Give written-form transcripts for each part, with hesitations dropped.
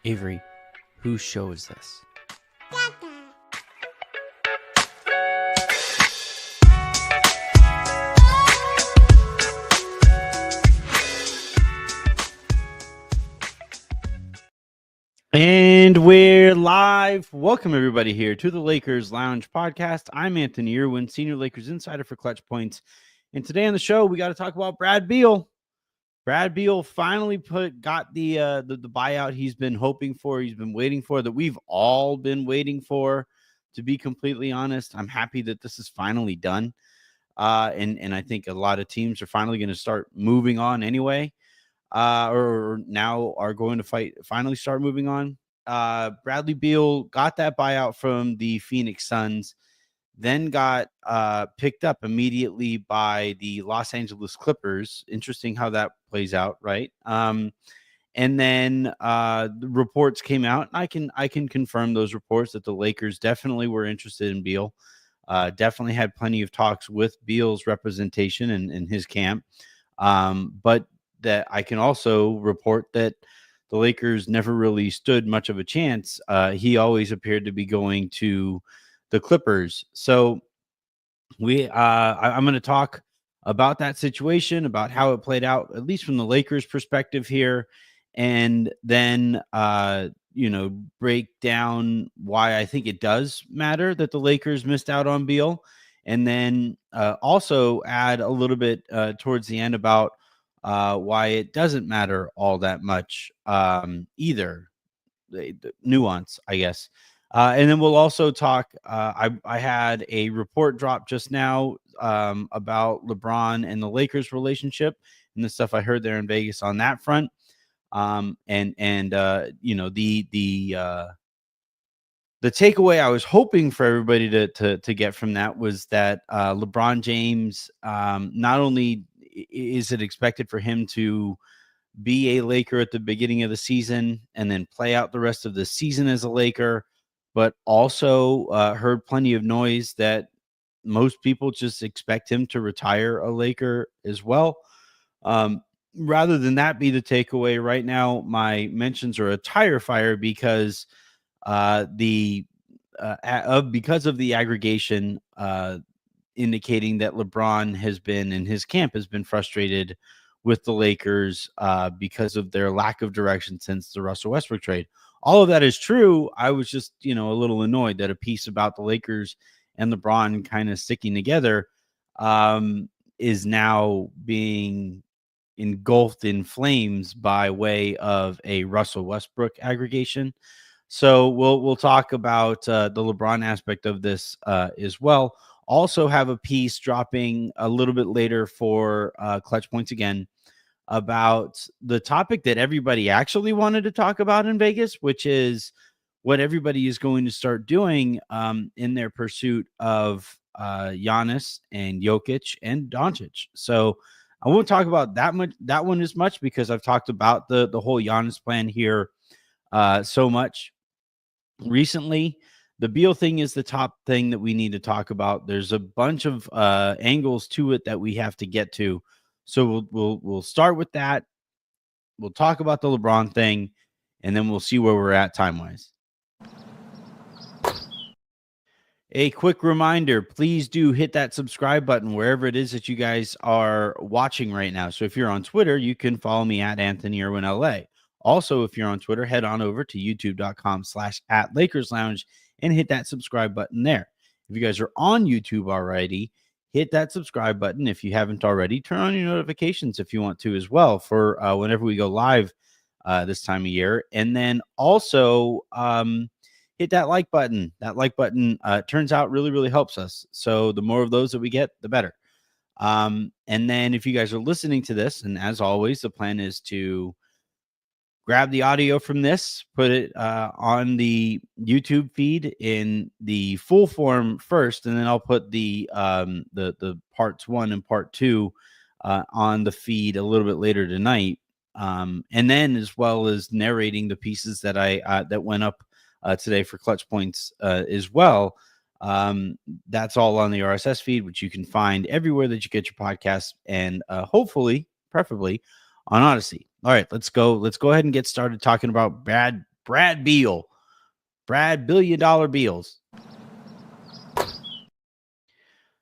Avery, whose show is this? And we're live. Welcome, everybody, here to the Lakers Lounge podcast. I'm Anthony Irwin, Senior Lakers Insider for Clutch Points. And today on the show, we got to talk about Brad Beal. Brad Beal finally got the buyout he's been hoping for, he's been waiting for, that we've all been waiting for. To be completely honest, I'm happy that this is finally done. And I think a lot of teams are finally going to start moving on anyway. Or now are going to finally start moving on. Bradley Beal got that buyout from the Phoenix Suns, then got picked up immediately by the Los Angeles Clippers. Interesting how that plays out, right? And then the reports came out, and I can confirm those reports that the Lakers definitely were interested in Beal. Definitely had plenty of talks with Beal's representation and his camp. But that I can also report that the Lakers never really stood much of a chance. He always appeared to be going to the Clippers. So I'm going to talk about that situation, about how it played out, at least from the Lakers' perspective here, and then break down why I think it does matter that the Lakers missed out on Beal, and then also add a little bit towards the end about why it doesn't matter all that much either. The nuance, I guess. And then we'll also talk. I had a report drop just now about LeBron and the Lakers relationship and the stuff I heard there in Vegas on that front. The takeaway I was hoping for everybody to get from that was that LeBron James, not only is it expected for him to be a Laker at the beginning of the season and then play out the rest of the season as a Laker, but also heard plenty of noise that most people just expect him to retire a Laker as well. Rather than that be the takeaway right now, my mentions are a tire fire because because of the aggregation indicating that LeBron has been, and his camp has been, frustrated with the Lakers because of their lack of direction since the Russell Westbrook trade. All of that is true. I was just, a little annoyed that a piece about the Lakers and LeBron kind of sticking together is now being engulfed in flames by way of a Russell Westbrook aggregation. So we'll talk about the LeBron aspect of this as well. Also have a piece dropping a little bit later for Clutch Points again about the topic that everybody actually wanted to talk about in Vegas, which is what everybody is going to start doing in their pursuit of Giannis and Jokic and Doncic. So I won't talk about that one as much because I've talked about the whole Giannis plan here so much recently. The Beal thing is the top thing that we need to talk about. There's a bunch of angles to it that we have to get to. So we'll start with that. We'll talk about the LeBron thing, and then we'll see where we're at time-wise. A quick reminder, please do hit that subscribe button wherever it is that you guys are watching right now. So if you're on Twitter, you can follow me at Anthony Irwin LA. Also, if you're on Twitter, head on over to youtube.com/@LakersLounge and hit that subscribe button there. If you guys are on YouTube already, hit that subscribe button. If you haven't already, turn on your notifications if you want to as well for whenever we go live this time of year. And then also hit that like button. That like button turns out really, really helps us. So the more of those that we get, the better. And then if you guys are listening to this, and as always, the plan is to grab the audio from this, put it on the YouTube feed in the full form first, and then I'll put the parts 1 and part 2 on the feed a little bit later tonight, and then as well as narrating the pieces that that went up today for Clutch Points as well. That's all on the RSS feed, which you can find everywhere that you get your podcasts, and hopefully, preferably, on Odyssey. All right, let's go ahead and get started talking about Brad Brad Beal. Brad $1 billion Beals.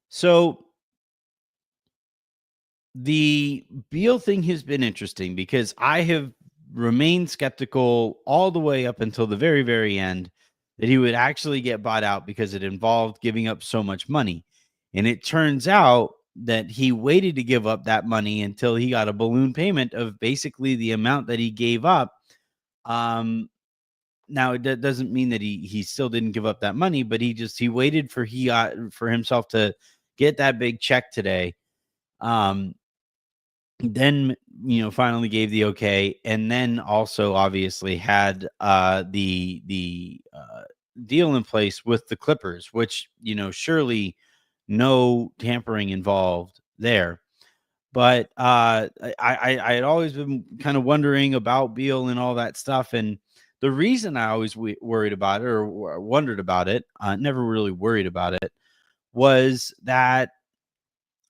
So the Beal thing has been interesting because I have remained skeptical all the way up until the very, very end that he would actually get bought out because it involved giving up so much money. And it turns out that he waited to give up that money until he got a balloon payment of basically the amount that he gave up. Now it doesn't mean that he still didn't give up that money, but he waited for himself to get that big check today. Then finally gave the okay, and then also obviously had the deal in place with the Clippers, which surely no tampering involved there. But I had always been kind of wondering about Beal and all that stuff, and the reason I always worried about it or wondered about it, never really worried about it, was that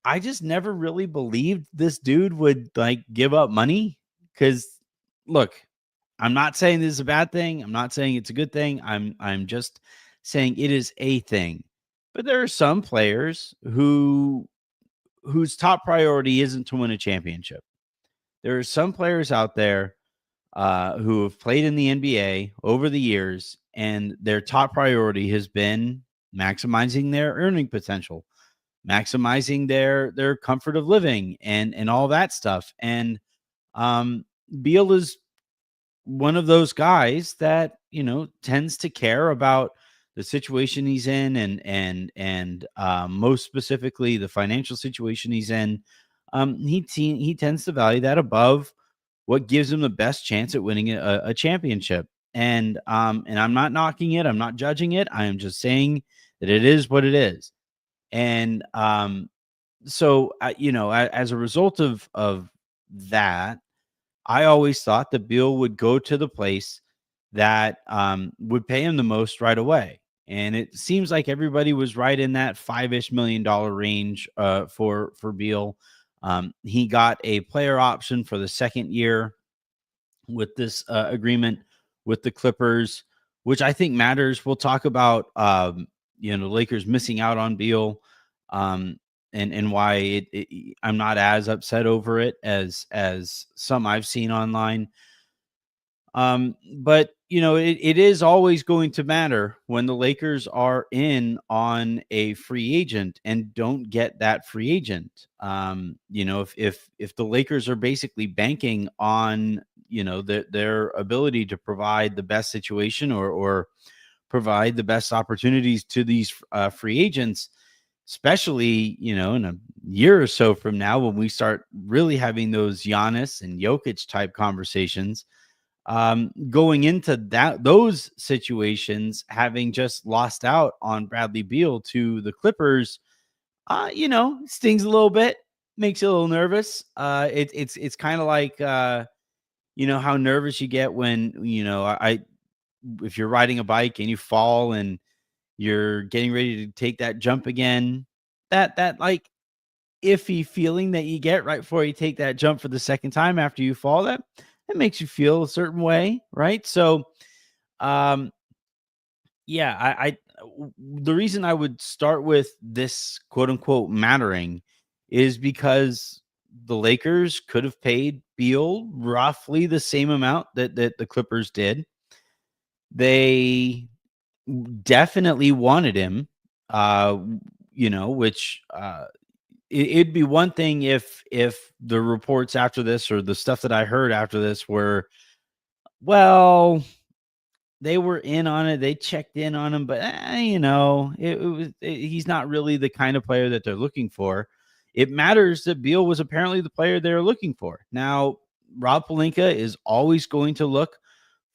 I just never really believed this dude would like give up money. Cause look, I'm not saying this is a bad thing. I'm not saying it's a good thing. I'm just saying it is a thing. But there are some players whose top priority isn't to win a championship. There are some players out there who have played in the NBA over the years, and their top priority has been maximizing their earning potential, maximizing their comfort of living and all that stuff. And Beal is one of those guys that tends to care about the situation he's in and most specifically the financial situation he's in. He tends to value that above what gives him the best chance at winning a championship. And I'm not knocking it, I'm not judging it, I am just saying that it is what it is. And so as a result of that, I always thought that Bill would go to the place that would pay him the most right away. And it seems like everybody was right in that $5-ish million range for Beal. He got a player option for the second year with this agreement with the Clippers, which I think matters. We'll talk about the Lakers missing out on Beal, and why I'm not as upset over it as some I've seen online. But it is always going to matter when the Lakers are in on a free agent and don't get that free agent. If the Lakers are basically banking on their ability to provide the best situation or provide the best opportunities to these free agents, especially in a year or so from now when we start really having those Giannis and Jokic type conversations. Going into those situations, having just lost out on Bradley Beal to the Clippers, stings a little bit, makes you a little nervous. It's kind of like how nervous you get when if you're riding a bike and you fall and you're getting ready to take that jump again, that like iffy feeling that you get right before you take that jump for the second time after you fall, that makes you feel a certain way, right? So um yeah, the reason I would start with this quote unquote mattering is because the Lakers could have paid Beal roughly the same amount that the Clippers did. They definitely wanted him, which it'd be one thing if the reports after this or the stuff that I heard after this were, well, they were in on it, they checked in on him, but he's not really the kind of player that they're looking for. It matters that Beal was apparently the player they're looking for. Now, Rob Pelinka is always going to look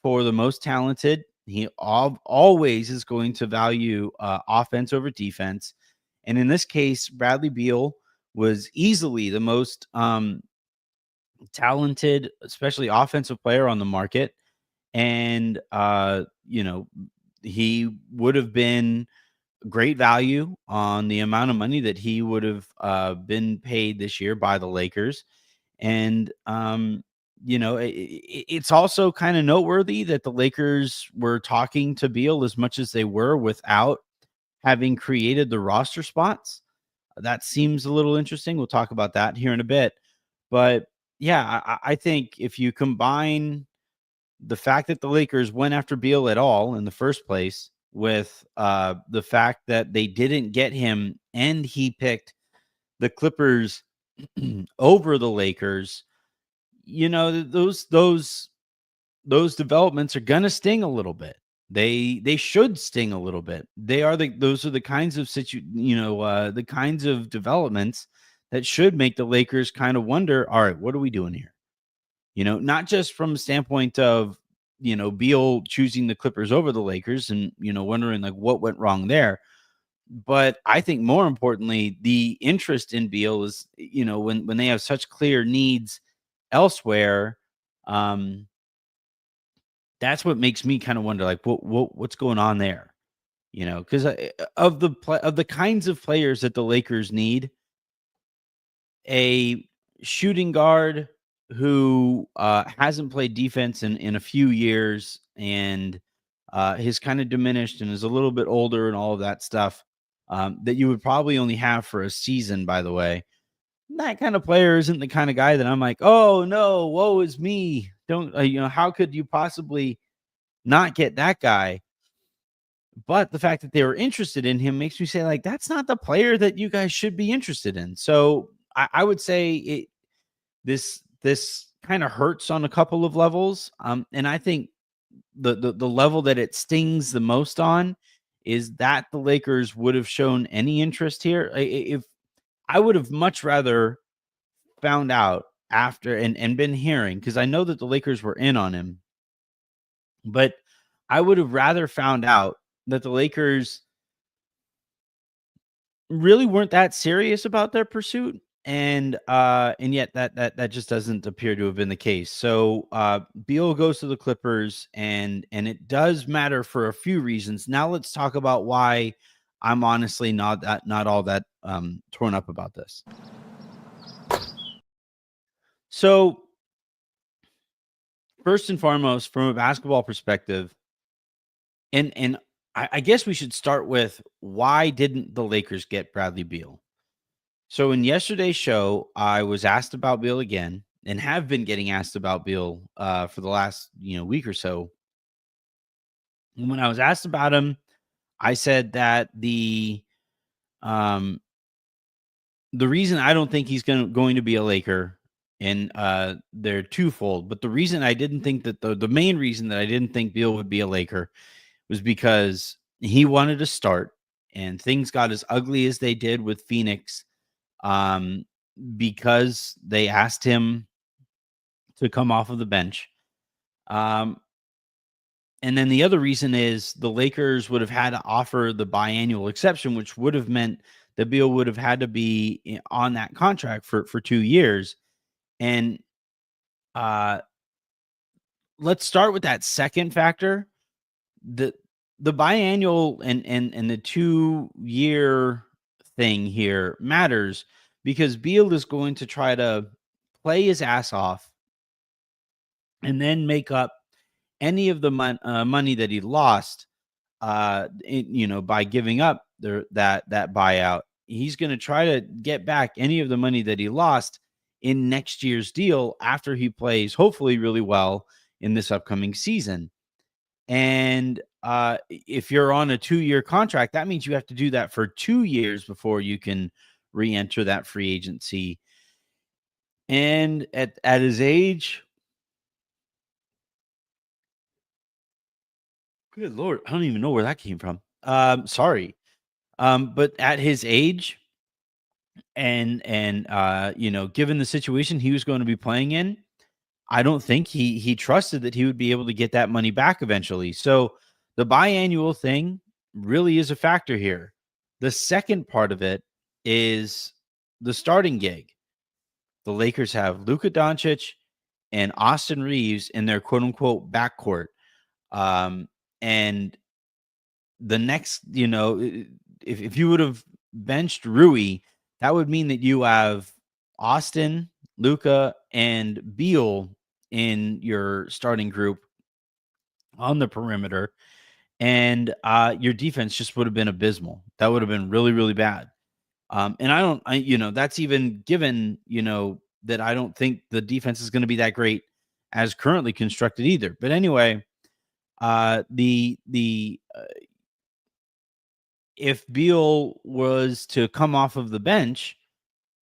for the most talented. He always is going to value offense over defense. And in this case, Bradley Beal was easily the most talented, especially offensive player on the market. And, he would have been great value on the amount of money that he would have been paid this year by the Lakers. And it's also kind of noteworthy that the Lakers were talking to Beal as much as they were without having created the roster spots. That seems a little interesting. We'll talk about that here in a bit. But yeah, I think if you combine the fact that the Lakers went after Beal at all in the first place with the fact that they didn't get him and he picked the Clippers over the Lakers, those developments are gonna sting a little bit. They should sting a little bit. Those are the kinds of the kinds of developments that should make the Lakers kind of wonder, all right, what are we doing here? Not just from a standpoint of, Beal choosing the Clippers over the Lakers and, wondering like what went wrong there. But I think more importantly, the interest in Beal is, when they have such clear needs elsewhere, um, that's what makes me kind of wonder, like, what's going on there? Because of the kinds of players that the Lakers need, a shooting guard who hasn't played defense in a few years and has kind of diminished and is a little bit older and all of that stuff, that you would probably only have for a season, by the way. That kind of player isn't the kind of guy that I'm like, oh no, woe is me. Don't, how could you possibly not get that guy? But the fact that they were interested in him makes me say, like, that's not the player that you guys should be interested in. So I would say this kind of hurts on a couple of levels. And I think the level that it stings the most on is that the Lakers would have shown any interest here. If I would have much rather found out after and been hearing, because I know that the Lakers were in on him, but I would have rather found out that the Lakers really weren't that serious about their pursuit, and yet that just doesn't appear to have been the case. So Beal goes to the Clippers, and it does matter for a few reasons. Now let's talk about why I'm honestly not all that torn up about this. So first and foremost, from a basketball perspective, and I guess we should start with, why didn't the Lakers get Bradley Beal? So in yesterday's show, I was asked about Beal again, and have been getting asked about Beal for the last week or so. And when I was asked about him, I said that um, the reason I don't think he's going to be a Laker, and they're twofold. But the reason I didn't think that the main reason that I didn't think Beal would be a Laker was because he wanted to start, and things got as ugly as they did with Phoenix, um, because they asked him to come off of the bench. Um, and then the other reason is the Lakers would have had to offer the biannual exception, which would have meant that Beal would have had to be on that contract for 2 years. And uh, let's start with that second factor. The the biannual and the 2-year thing here matters because Beal is going to try to play his ass off and then make up any of the money that he lost, by giving up that buyout. He's going to try to get back any of the money that he lost in next year's deal after he plays, hopefully, really well in this upcoming season. And if you're on a 2-year contract, that means you have to do that for 2 years before you can re-enter that free agency. And at his age, good Lord, I don't even know where that came from. Sorry. But at his age and given the situation he was going to be playing in, I don't think he trusted that he would be able to get that money back eventually. So the biannual thing really is a factor here. The second part of it is the starting gig. The Lakers have Luka Doncic and Austin Reeves in their quote unquote backcourt. And the next, if you would have benched Rui, that would mean that you have Austin, Luka, and Beal in your starting group on the perimeter, and your defense just would have been abysmal. That would have been really, really bad. And that's even given, that I don't think the defense is going to be that great as currently constructed either. But anyway, the if Beal was to come off of the bench,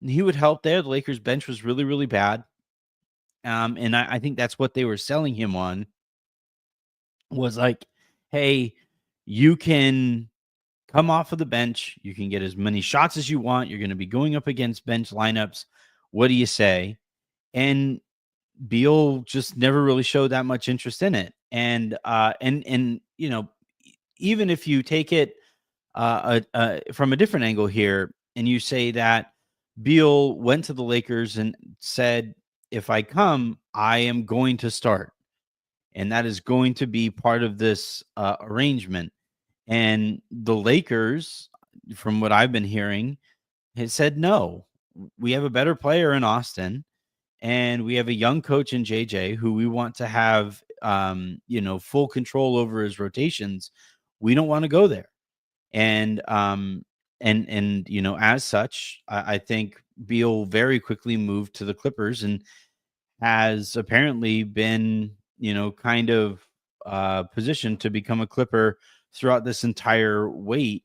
he would help there. The Lakers bench was really, really bad. And I think that's what they were selling him on, was like, hey, you can come off of the bench. You can get as many shots as you want. You're going to be going up against bench lineups. What do you say? And Beal just never really showed that much interest in it. And even if you take it from a different angle here, and you say that Beal went to the Lakers and said, if I come, I am going to start. And that is going to be part of this arrangement. And the Lakers, from what I've been hearing, has said, no, we have a better player in Austin, and we have a young coach in JJ who we want to have, full control over his rotations. We don't want to go there. And as such, I think Beal very quickly moved to the Clippers and has apparently been, kind of positioned to become a Clipper throughout this entire wait,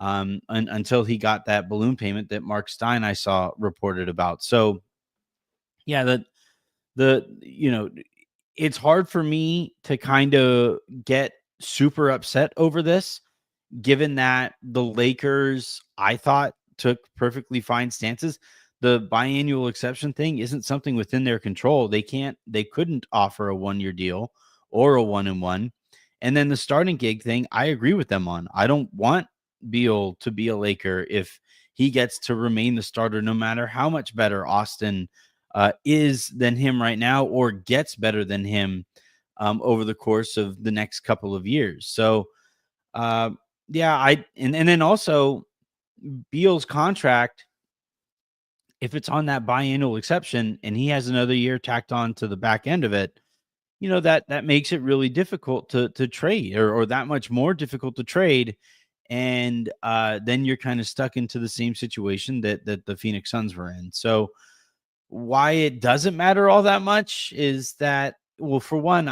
until he got that balloon payment that Mark Stein I saw reported about. So yeah, it's hard for me to kind of get super upset over this, given that the Lakers, I thought, took perfectly fine stances. The biannual exception thing isn't something within their control. They couldn't offer a 1-year deal or a 1-and-1. And then the starting gig thing, I agree with them on. I don't want Beal to be a Laker if he gets to remain the starter, no matter how much better Austin is than him right now, or gets better than him over the course of the next couple of years. So, yeah, and then also Beal's contract, if it's on that biannual exception and he has another year tacked on to the back end of it, that makes it really difficult to trade, or that much more difficult to trade. And then you're kind of stuck into the same situation that the Phoenix Suns were in. So why it doesn't matter all that much is that, well, for one,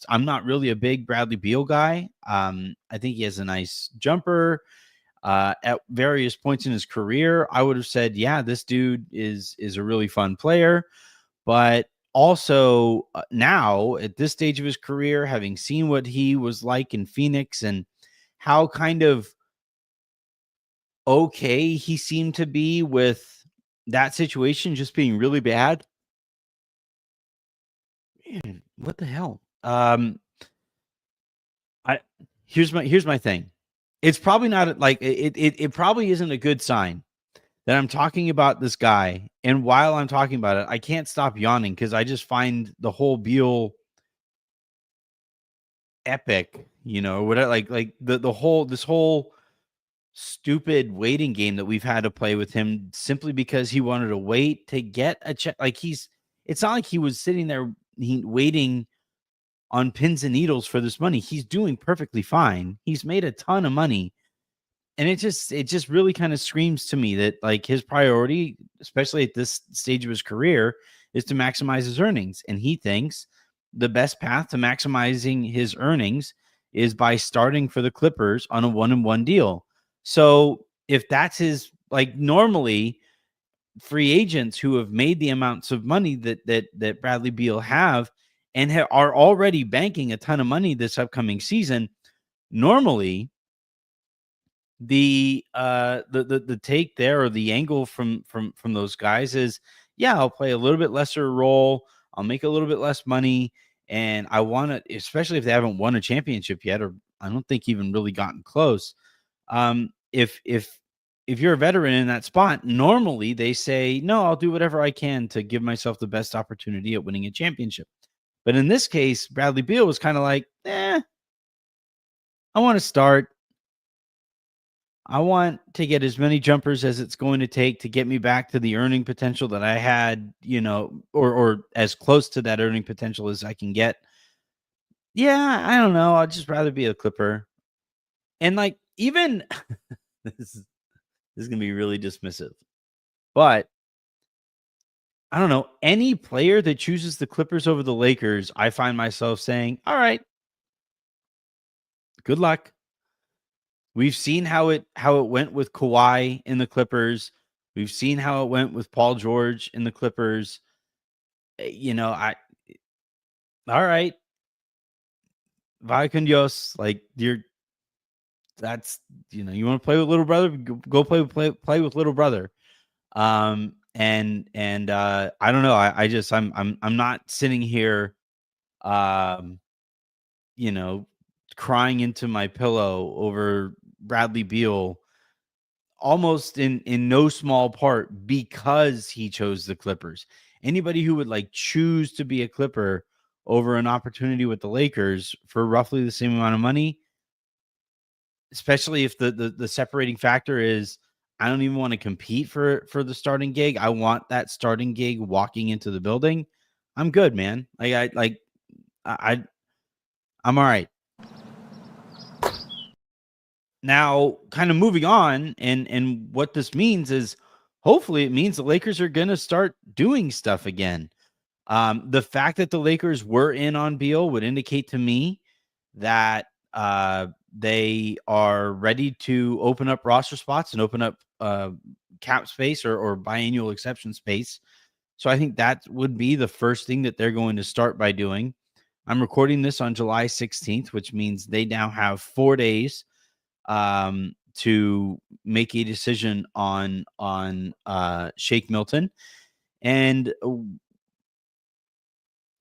I'm not really a big Bradley Beal guy. I think he has a nice jumper. At various points in his career, I would have said, yeah, this dude is a really fun player. But also now at this stage of his career, having seen what he was like in Phoenix and how kind of okay he seemed to be with that situation just being really bad. Man, what the hell? I here's my thing. It's probably not like it probably isn't a good sign that I'm talking about this guy, and while I'm talking about it, I can't stop yawning because I just find the whole Beal epic, or whatever, like the whole this whole stupid waiting game that we've had to play with him simply because he wanted to wait to get a check. Like it's not like he was sitting there waiting on pins and needles for this money. He's doing perfectly fine. He's made a ton of money. And it just really kind of screams to me that, like, his priority, especially at this stage of his career, is to maximize his earnings. And he thinks the best path to maximizing his earnings is by starting for the Clippers on a 1-and-1 deal. So if that's his, like, normally free agents who have made the amounts of money that Bradley Beal have and are already banking a ton of money this upcoming season, normally the take there, or the angle from those guys, is, yeah, I'll play a little bit lesser role, I'll make a little bit less money, and I want to, especially if they haven't won a championship yet, or I don't think even really gotten close. If you're a veteran in that spot, normally they say, no, I'll do whatever I can to give myself the best opportunity at winning a championship. But in this case, Bradley Beal was kind of like, I want to start. I want to get as many jumpers as it's going to take to get me back to the earning potential that I had, or as close to that earning potential as I can get. Yeah, I don't know. I'd just rather be a Clipper. And like even this is this is gonna be really dismissive, but I don't know, any player that chooses the Clippers over the Lakers, I find myself saying, all right, good luck. We've seen how it went with Kawhi in the Clippers. We've seen how it went with Paul George in the Clippers. I all right, vaya con Dios. Like that's you want to play with little brother, go play with little brother. And I don't know. I'm not sitting here, um, you know, crying into my pillow over Bradley Beal, almost in no small part because he chose the Clippers. Anybody who would like choose to be a Clipper over an opportunity with the Lakers for roughly the same amount of money, especially if the separating factor is I don't even want to compete for the starting gig. I want that starting gig walking into the building. I'm good, man. I I'm all right. Now, kind of moving on, and what this means is hopefully it means the Lakers are going to start doing stuff again. The fact that the Lakers were in on Beal would indicate to me that they are ready to open up roster spots and open up cap space or biannual exception space. So I think that would be the first thing that they're going to start by doing. I'm recording this on July 16th, which means they now have 4 days to make a decision on Shake Milton. And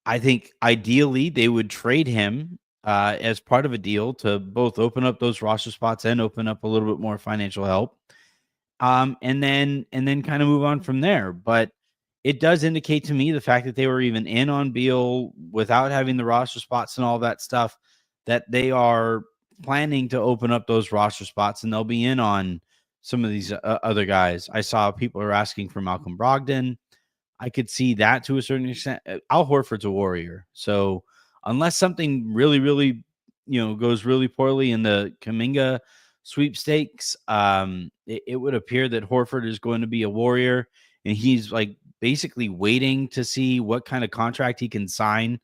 I think ideally they would trade him as part of a deal to both open up those roster spots and open up a little bit more financial help. And then kind of move on from there. But it does indicate to me the fact that they were even in on Beal without having the roster spots and all that stuff, that they are planning to open up those roster spots and they'll be in on some of these other guys. I saw people are asking for Malcolm Brogdon. I could see that to a certain extent. Al Horford's a warrior. So unless something really, really, goes really poorly in the Kuminga sweepstakes, it would appear that Horford is going to be a warrior, and he's like basically waiting to see what kind of contract he can sign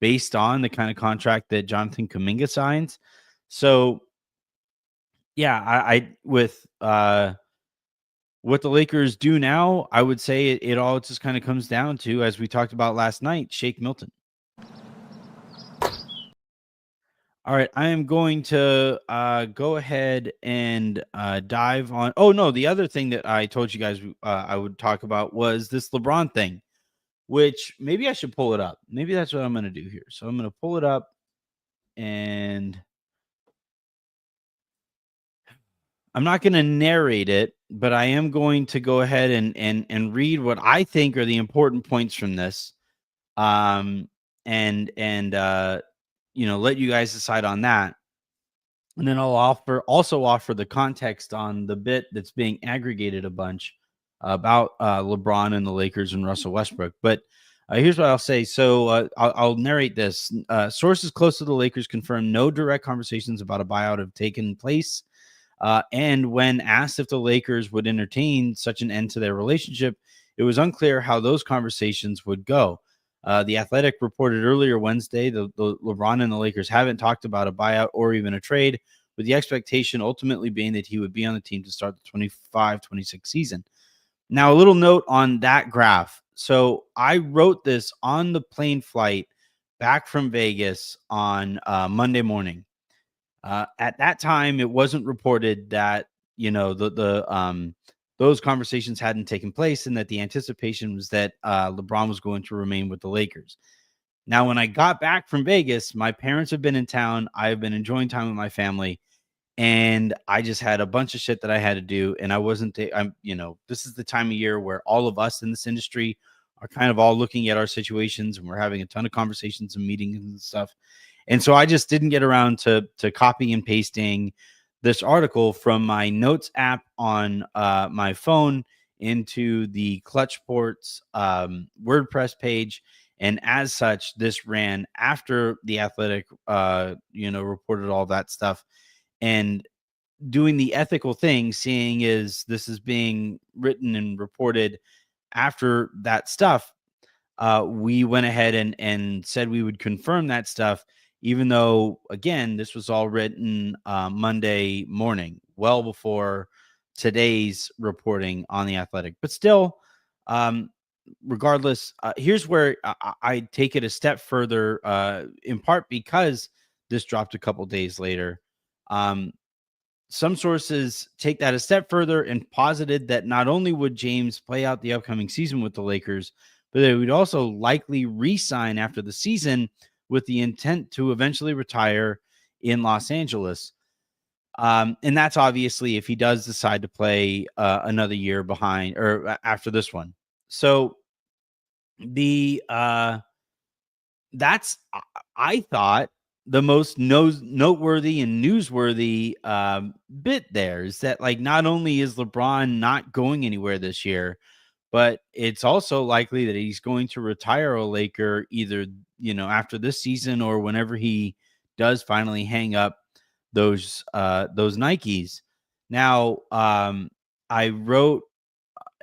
based on the kind of contract that Jonathan Kuminga signs. So yeah, I with what the Lakers do now, I would say it all just kind of comes down to, as we talked about last night, Shake Milton. All right, I am going to go ahead and dive on. Oh no, the other thing that I told you guys I would talk about was this LeBron thing, which maybe I should pull it up. Maybe that's what I'm going to do here. So I'm going to pull it up, and I'm not going to narrate it, but I am going to go ahead and read what I think are the important points from this, and let you guys decide on that. And then I'll also offer the context on the bit that's being aggregated a bunch about LeBron and the Lakers and Russell Westbrook. But here's what I'll say. So I'll narrate this. Sources close to the Lakers confirm no direct conversations about a buyout have taken place. And when asked if the Lakers would entertain such an end to their relationship, it was unclear how those conversations would go. The Athletic reported earlier Wednesday the LeBron and the Lakers haven't talked about a buyout or even a trade, with the expectation ultimately being that he would be on the team to start the 25-26 season. Now, a little note on that graph. So I wrote this on the plane flight back from Vegas on Monday morning. At that time, it wasn't reported that those conversations hadn't taken place, and that the anticipation was that LeBron was going to remain with the Lakers. Now, when I got back from Vegas, my parents have been in town. I've been enjoying time with my family, and I just had a bunch of shit that I had to do, and I wasn't. This is the time of year where all of us in this industry are kind of all looking at our situations, and we're having a ton of conversations and meetings and stuff. And so I just didn't get around to copy and pasting this article from my notes app on my phone into the Clutch Sports WordPress page. And as such, this ran after the Athletic, reported all that stuff. And doing the ethical thing, seeing is this is being written and reported after that stuff, we went ahead and said we would confirm that stuff, even though, again, this was all written Monday morning, well before today's reporting on the Athletic. But still, regardless, here's where I take it a step further, in part because this dropped a couple days later. Some sources take that a step further and posited that not only would James play out the upcoming season with the Lakers, but they would also likely re-sign after the season with the intent to eventually retire in Los Angeles. And that's obviously if he does decide to play another year behind or after this one. So the that's, I thought, the most noteworthy and newsworthy bit there is that, like, not only is LeBron not going anywhere this year, but it's also likely that he's going to retire a Laker either, after this season or whenever he does finally hang up those Nikes. Now, I wrote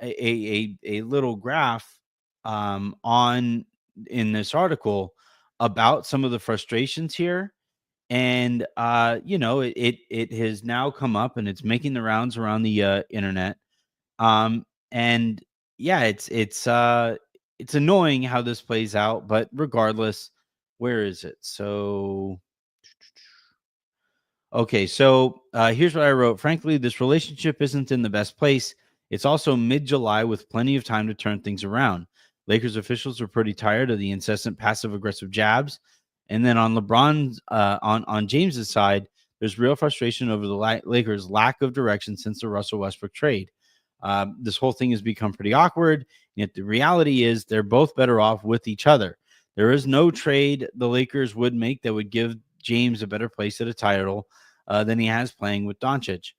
a little graph on in this article about some of the frustrations here. And it has now come up and it's making the rounds around the internet. And yeah, it's annoying how this plays out, but regardless, where is it? So okay, so here's what I wrote. Frankly, this relationship isn't in the best place. It's also mid-July with plenty of time to turn things around. Lakers officials are pretty tired of the incessant passive-aggressive jabs. And then on LeBron's, on James's side, there's real frustration over the Lakers' lack of direction since the Russell Westbrook trade. This whole thing has become pretty awkward. Yet the reality is they're both better off with each other. There is no trade the Lakers would make that would give James a better place at a title than he has playing with Doncic.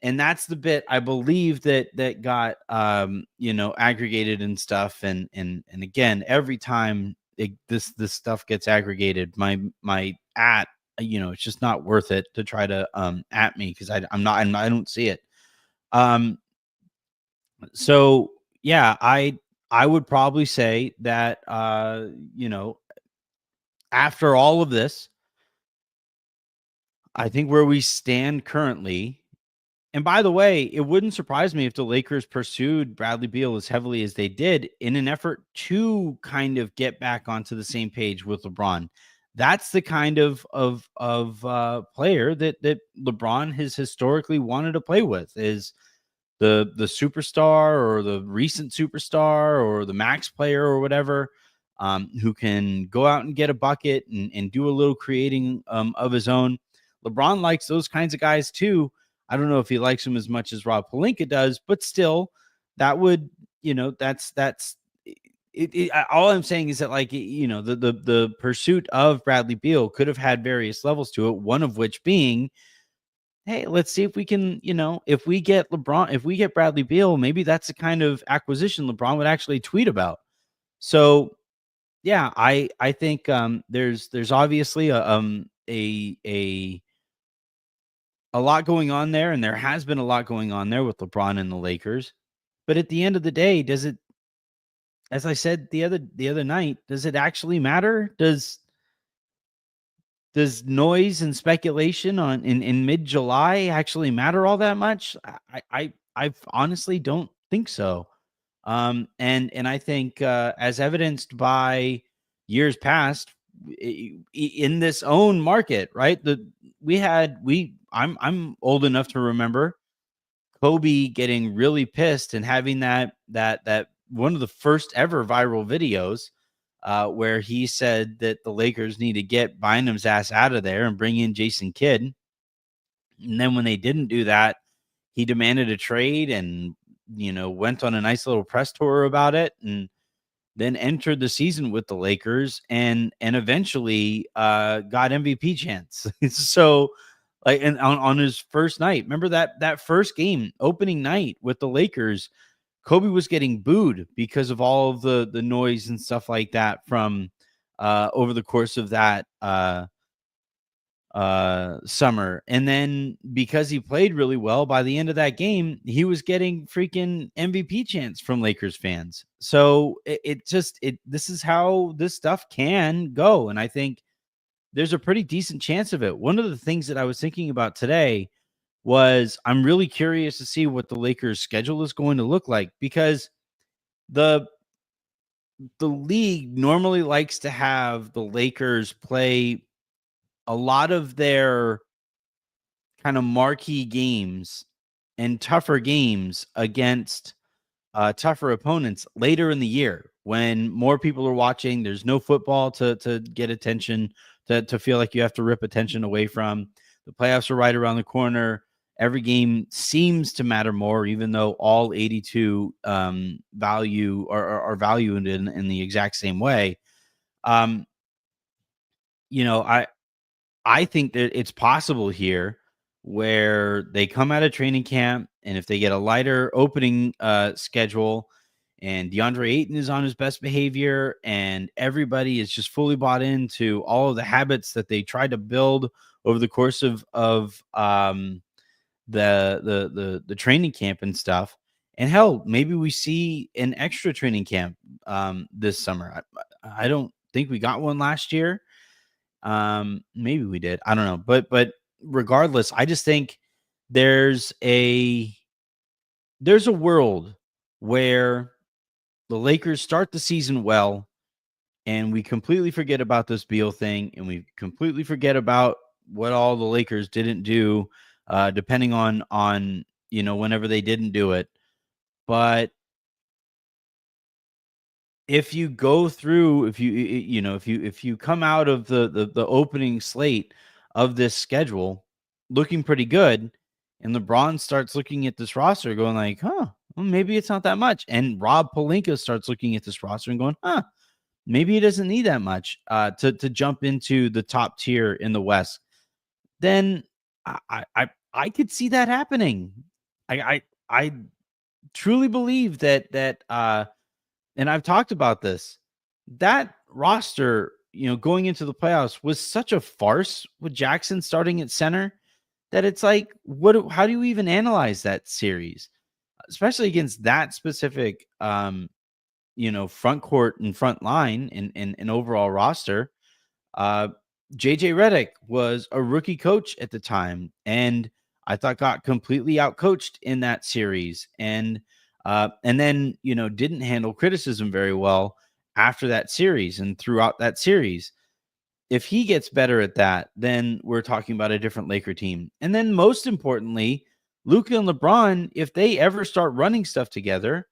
And that's the bit I believe that got aggregated and stuff. And again, every time this stuff gets aggregated, my it's just not worth it to try to at me because I don't see it. So yeah, I would probably say that after all of this, I think where we stand currently, and by the way, it wouldn't surprise me if the Lakers pursued Bradley Beal as heavily as they did in an effort to kind of get back onto the same page with LeBron. That's the kind of player that LeBron has historically wanted to play with, is the superstar or the recent superstar or the max player or whatever, who can go out and get a bucket and do a little creating of his own. LeBron likes those kinds of guys too. I don't know if he likes them as much as Rob Pelinka does, but still, that would, that's it. All I'm saying is that, like, the pursuit of Bradley Beal could have had various levels to it. One of which being, hey, let's see if we can, if we get Bradley Beal, maybe that's the kind of acquisition LeBron would actually tweet about. So yeah, I think there's obviously a lot going on there, and there has been a lot going on there with LeBron and the Lakers. But at the end of the day, does it, as I said the other night, does it actually matter? Does noise and speculation in mid-July actually matter all that much? I honestly don't think so. And I think as evidenced by years past in this own market, right? I'm old enough to remember Kobe getting really pissed and having that one of the first ever viral videos where he said that the Lakers need to get Bynum's ass out of there and bring in Jason Kidd. And then when they didn't do that, he demanded a trade and, went on a nice little press tour about it, and then entered the season with the Lakers and eventually got MVP chance. So, Like, and on his first night, remember that first game, opening night with the Lakers, Kobe was getting booed because of all of the noise and stuff like that from over the course of that summer. And then because he played really well, by the end of that game, he was getting freaking MVP chants from Lakers fans. So this is how this stuff can go. And I think there's a pretty decent chance of it. One of the things that I was thinking about today was I'm really curious to see what the Lakers schedule is going to look like, because the the league normally likes to have the Lakers play a lot of their kind of marquee games and tougher games against tougher opponents later in the year when more people are watching. There's no football to get attention, to feel like you have to rip attention away from. The playoffs are right around the corner. Every game seems to matter more, even though all 82 value are valued in the exact same way. Um, you know, I think that it's possible here where they come out of training camp, and if they get a lighter opening schedule and DeAndre Ayton is on his best behavior and everybody is just fully bought into all of the habits that they tried to build over the course of the training camp and stuff. And hell, maybe we see an extra training camp this summer. I don't think we got one last year. Maybe we did. I don't know. But regardless, I just think there's a there's a world where the Lakers start the season well and we completely forget about this Beal thing, and we completely forget about what all the Lakers didn't do, depending on whenever they didn't do it. But if you go through, if you come out of the opening slate of this schedule looking pretty good, and LeBron starts looking at this roster going like, huh, well, maybe it's not that much. And Rob Pelinka starts looking at this roster and going, huh, maybe he doesn't need that much to jump into the top tier in the West. Then I could see that happening. I truly believe that and I've talked about this. That roster, going into the playoffs was such a farce with Jackson starting at center that it's like, how do you even analyze that series, especially against that specific, front court and front line and overall roster? Uh, JJ Redick was a rookie coach at the time, and I thought got completely outcoached in that series, and then didn't handle criticism very well after that series and throughout that series. If he gets better at that, then we're talking about a different Laker team. And then most importantly, Luka and LeBron, if they ever start running stuff together,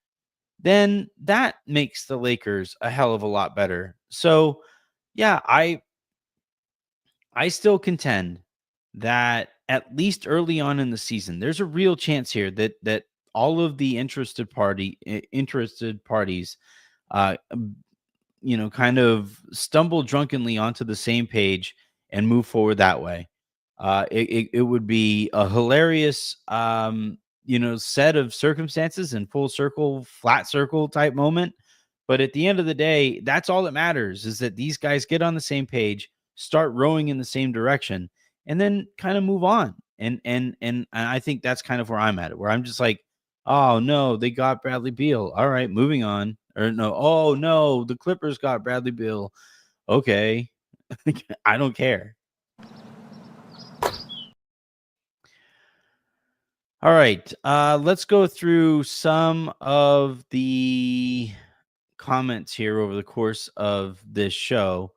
then that makes the Lakers a hell of a lot better. So, yeah, I still contend that at least early on in the season, there's a real chance here that all of the interested parties, uh, kind of stumble drunkenly onto the same page and move forward that way. It would be a hilarious, set of circumstances and full circle, flat circle type moment. But at the end of the day, that's all that matters, is that these guys get on the same page, start rowing in the same direction, and then kind of move on. And I think that's kind of where I'm at, where I'm just like, oh no, they got Bradley Beal. All right, moving on. Or no, oh no, the Clippers got Bradley Beal. Okay. I don't care. All right. Let's go through some of the comments here over the course of this show.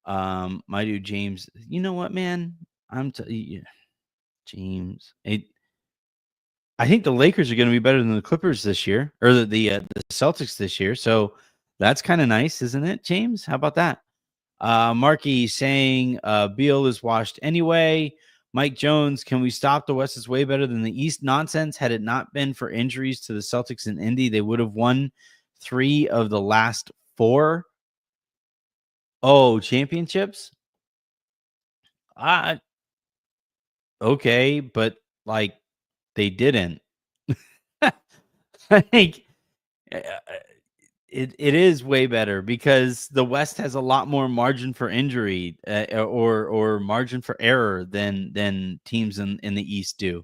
My dude James, you know what, man? Yeah, James. I think the Lakers are going to be better than the Clippers this year, or the Celtics this year. So that's kind of nice, isn't it, James? How about that? Marky saying Beal is washed anyway. Mike Jones, can we stop the West is way better than the East nonsense? Had it not been for injuries to the Celtics and Indy, they would have won 3 of the last 4. Oh, championships? okay, but like they didn't. Like uh, it is way better because the West has a lot more margin for injury, or margin for error than teams in the East do.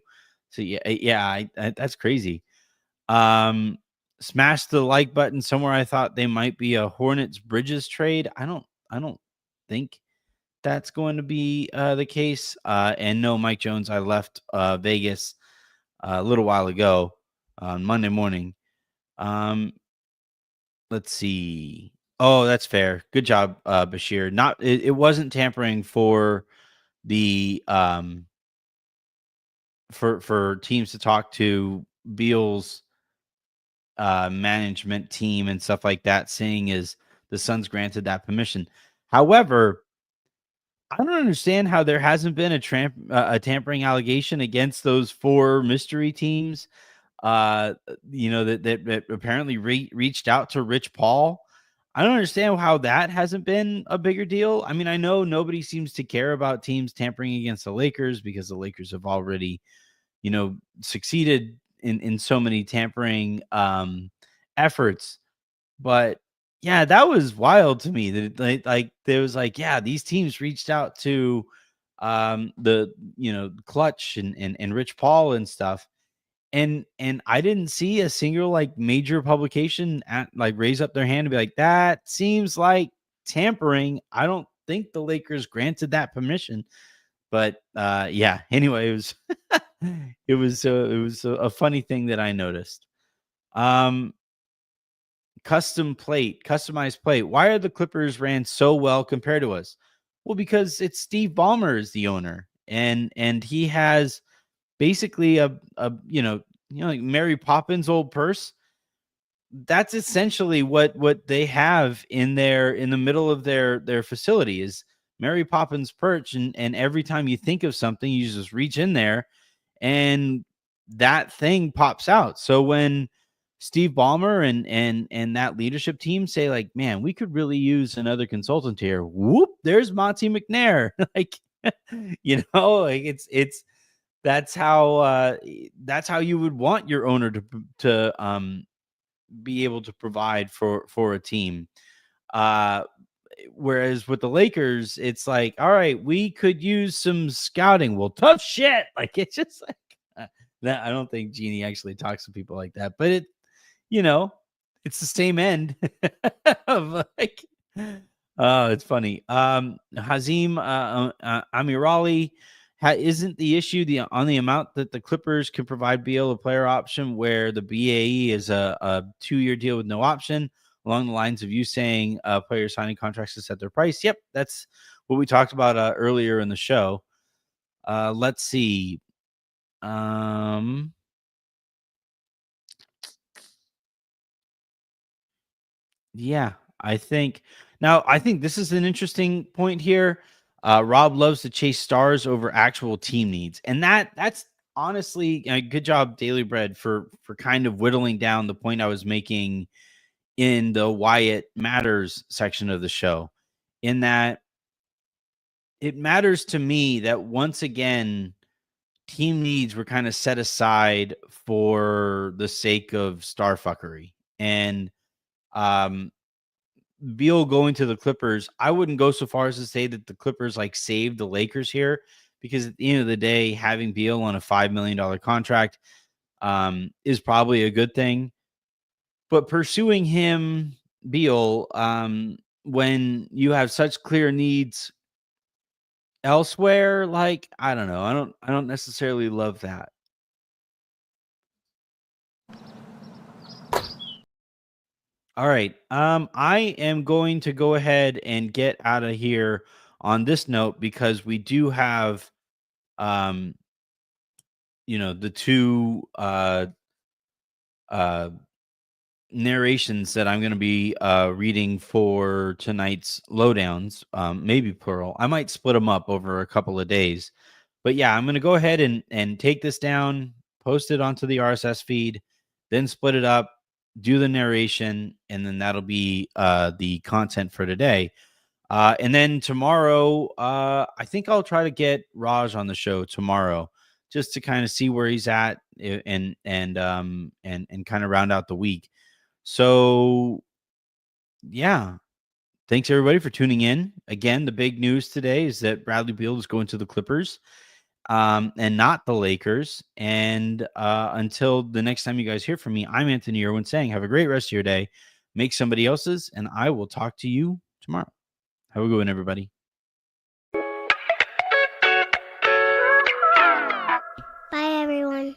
So yeah, that's crazy. Um, Smash the like button somewhere. I thought they might be a Hornets Bridges trade. I don't think that's going to be the case. And no, Mike Jones. I left Vegas a little while ago on Monday morning. Um, let's see. Oh, that's fair. Good job, Bashir. It wasn't tampering for the for teams to talk to Beal's management team and stuff like that, seeing as the Suns granted that permission. However, I don't understand how there hasn't been a tampering allegation against those 4 mystery teams. That apparently reached out to Rich Paul. I don't understand how that hasn't been a bigger deal. I mean, I know nobody seems to care about teams tampering against the Lakers because the Lakers have already, succeeded in so many tampering efforts. But yeah, that was wild to me that there was yeah, these teams reached out to the Clutch and Rich Paul and stuff. And I didn't see a single major publication raise up their hand and be like, that seems like tampering. I don't think the Lakers granted that permission. But yeah, anyway, it was a funny thing that I noticed. Um customized plate. Why are the Clippers ran so well compared to us? Well, because it's Steve Ballmer is the owner, and he has basically a like Mary Poppins old purse. That's essentially what they have in the middle of their facility is Mary Poppins perch, and every time you think of something, you just reach in there and that thing pops out. So when Steve Ballmer and that leadership team say like, man, we could really use another consultant here. Whoop, there's Monty McNair. Like, it's that's how you would want your owner to be able to provide for a team. Uh Whereas with the Lakers, it's like, all right, we could use some scouting. Well, tough shit. Like it's just like that. I don't think Jeannie actually talks to people like that, but you know, it's the same end of like, oh, it's funny. Hazim Amirali isn't the issue on the amount that the Clippers can provide Beal a player option, where the BAE is a 2-year deal with no option, along the lines of you saying players signing contracts to set their price. Yep, that's what we talked about earlier in the show. Let's see. Yeah, I think this is an interesting point here. Rob loves to chase stars over actual team needs, and that's honestly good job, Daily Bread, for kind of whittling down the point I was making in the Why It Matters section of the show. In that it matters to me that once again, team needs were kind of set aside for the sake of star fuckery. And um Beal going to the Clippers, I wouldn't go so far as to say that the Clippers saved the Lakers here, because at the end of the day, having Beal on a $5 million contract is probably a good thing. But pursuing him, Beal, when you have such clear needs elsewhere, I don't know. I don't necessarily love that. All right. I am going to go ahead and get out of here on this note, because we do have um the two uh narrations that I'm going to be reading for tonight's lowdowns, maybe plural. I might split them up over a couple of days. But yeah, I'm going to go ahead and take this down, post it onto the RSS feed, then split it up, do the narration, and then that'll be the content for today. And then tomorrow, I think I'll try to get Raj on the show tomorrow just to kind of see where he's at and kind of round out the week. So yeah, thanks everybody for tuning in. Again, the big news today is that Bradley Beal is going to the Clippers, and not the Lakers. And until the next time you guys hear from me, I'm Anthony Irwin saying, have a great rest of your day. Make somebody else's, and I will talk to you tomorrow. Have a good one, everybody. Bye, everyone.